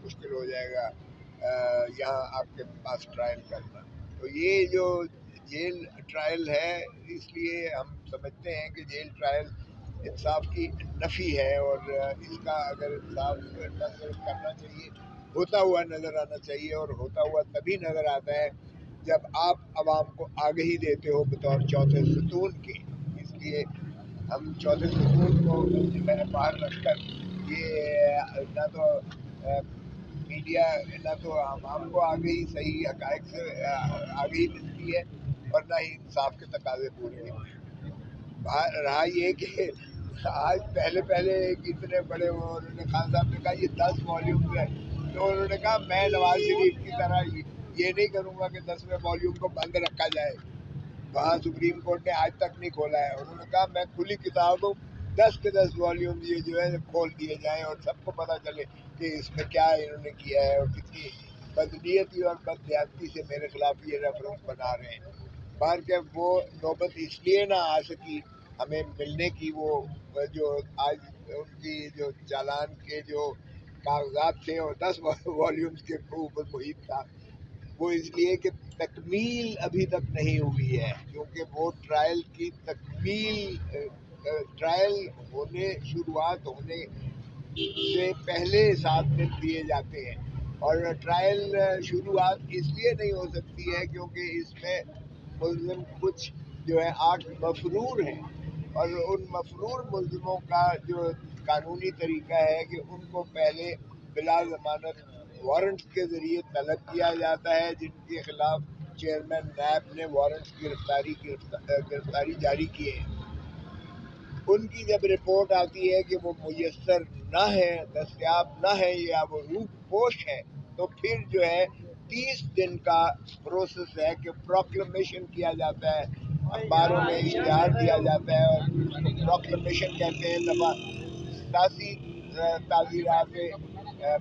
مشکل ہو جائے گا یہاں آپ کے پاس ٹرائل کرنا. تو یہ جو جیل ٹرائل ہے، اس لیے ہم سمجھتے ہیں کہ جیل ٹرائل انصاف کی نفی ہے، اور اس کا اگر انصاف نہ صرف کرنا چاہیے، ہوتا ہوا نظر آنا چاہیے، اور ہوتا ہوا تبھی نظر آتا ہے جب آپ عوام کو آگہی دیتے ہو بطور چوتھے ستون کے. اس لیے ہم چوتھے ستون کو باہر رکھ کر یہ نہ تو میڈیا نہ تو عوام کو آگہی صحیح حقائق سے آگہی ملتی ہے، اور نہ ہی انصاف کے تقاضے پورے ہوتے ہیں. رہا یہ کہ آج پہلے ایک اتنے بڑے انہوں نے خان صاحب نے کہا یہ 10 والیوم ہے، تو انہوں نے کہا میں نواز شریف کی طرح یہ نہیں کروں گا کہ 10ویں والیوم کو بند رکھا جائے. وہاں سپریم کورٹ نے آج تک نہیں کھولا ہے. انہوں نے کہا میں کھلی کتاب ہوں، 10 کے 10 والیوم یہ جو ہے کھول دیے جائیں اور سب کو پتہ چلے کہ اس میں کیا انہوں نے کیا ہے، اور کتنی بدنیتی اور بددیانتی سے میرے خلاف یہ ریفرنس بنا رہے ہیں. باہر کے وہ نوبت اس لیے نہ آ سکی ہمیں ملنے کی، وہ جو آج ان کی جو چالان کے جو کاغذات تھے اور 10 والیومز کے اوپر محیط تھا، وہ اس لیے کہ تکمیل ابھی تک نہیں ہوئی ہے، کیونکہ وہ ٹرائل کی تکمیل ٹرائل شروعات ہونے سے پہلے 7 دن دیے جاتے ہیں. اور ٹرائل شروعات اس لیے نہیں ہو سکتی ہے کیونکہ اس میں ملزم کچھ جو ہے 8 مفرور ہیں، اور ان مفرور ملزموں کا جو قانونی طریقہ ہے کہ ان کو پہلے بلا ضمانت وارنٹس کے ذریعے طلب کیا جاتا ہے، جن کے خلاف چیئرمین نیب نے وارنٹس گرفتاری جاری کیے ہیں. ان کی جب رپورٹ آتی ہے کہ وہ میسر نہ ہے، دستیاب نہ ہے یا وہ روح پوش ہے، تو پھر جو ہے 30 دن کا پروسیس ہے کہ پروکلمیشن کیا جاتا ہے، اخباروں میں اشتہار دیا جاتا ہے، اور پروکلمیشن کہتے ہیں. دفعہ 87 تعزیرات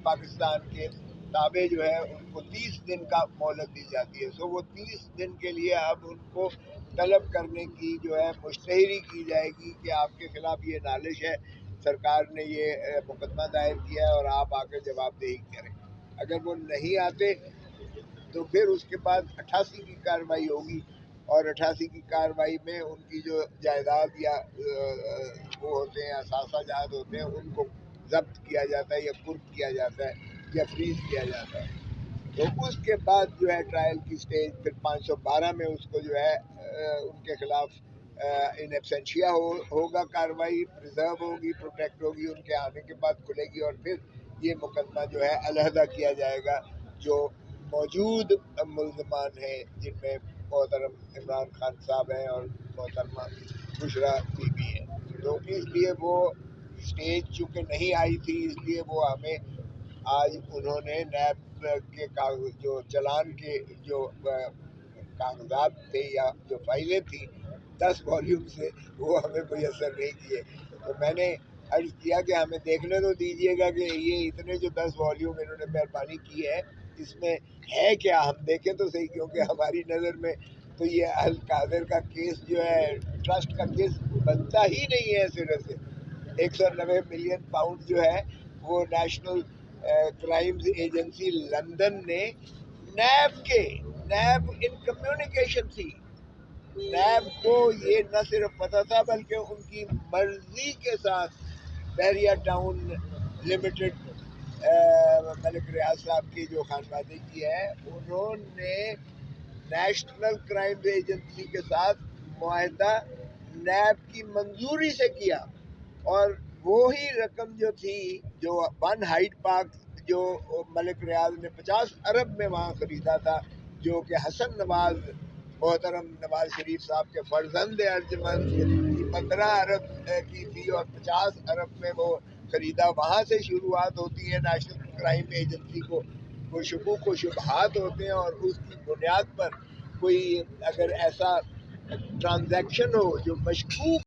پاکستان کے تابع جو ہے ان کو 30 دن کا مہلت دی جاتی ہے. سو وہ 30 دن کے لیے اب ان کو طلب کرنے کی جو ہے مشتہری کی جائے گی کہ آپ کے خلاف یہ نالش ہے، سرکار نے یہ مقدمہ دائر کیا ہے اور آپ آ کے جواب دہی کریں. اگر وہ نہیں آتے تو پھر اس کے بعد 88 کی کارروائی ہوگی، اور 88 کی کارروائی میں ان کی جو جائیداد یا وہ ہوتے ہیں اثاثہ جات ہوتے ہیں ان کو ضبط کیا جاتا ہے یا قرب کیا جاتا ہے یا فریز کیا جاتا ہے. تو اس کے بعد جو ہے ٹرائل کی سٹیج پھر 512 میں اس کو جو ہے ان کے خلاف ان ایبسینشیا ہوگا، کارروائی پریزرو ہوگی، پروٹیکٹ ہوگی، ان کے آنے کے بعد کھلے گی، اور پھر یہ مقدمہ جو ہے علیحدہ کیا جائے گا. جو موجود ملزمان ہیں جن میں محترم عمران خان صاحب ہیں اور محترمہ بشرا بی بی ہیں، تو اس لیے وہ سٹیج چونکہ نہیں آئی تھی، اس لیے وہ ہمیں آج انہوں نے نیب کے جو چلان کے جو کاغذات تھے یا جو فائلیں تھیں 10 والیوم سے، وہ ہمیں میسر نہیں کیے. تو میں نے عرض کیا کہ ہمیں دیکھنے تو دیجیے گا کہ یہ اتنے جو 10 والیوم انہوں نے مہربانی کی ہے اس میں ہے کیا، ہم دیکھیں تو صحیح، کیونکہ ہماری نظر میں تو یہ القادر کا کیس جو ہے ٹرسٹ کا کیس بنتا ہی نہیں ہے سرے سے. 190 ملین پاؤنڈ جو ہے وہ نیشنل کرائمز ایجنسی لندن نے نیب ان کمیونیکیشن تھی. نیب کو یہ نہ صرف پتہ تھا بلکہ ان کی مرضی کے ساتھ بحریہ ٹاؤن لمیٹڈ ملک ریاض صاحب کی جو خانوادگی ہے، انہوں نے نیشنل کرائم ایجنسی کے ساتھ معاہدہ نیب کی منظوری سے کیا، اور وہی رقم جو تھی جو 1 ہائیڈ پارک جو ملک ریاض نے 50 ارب میں وہاں خریدا تھا، جو کہ حسن نواز محترم نواز شریف صاحب کے فرزند ارجمند 15 ارب کی تھی، اور 50 ارب میں وہ خریدا. وہاں سے شروعات ہوتی ہے نیشنل کرائم ایجنسی کو کوئی شکوک و شبہات ہوتے ہیں، اور اس کی بنیاد پر کوئی اگر ایسا ٹرانزیکشن ہو جو مشکوک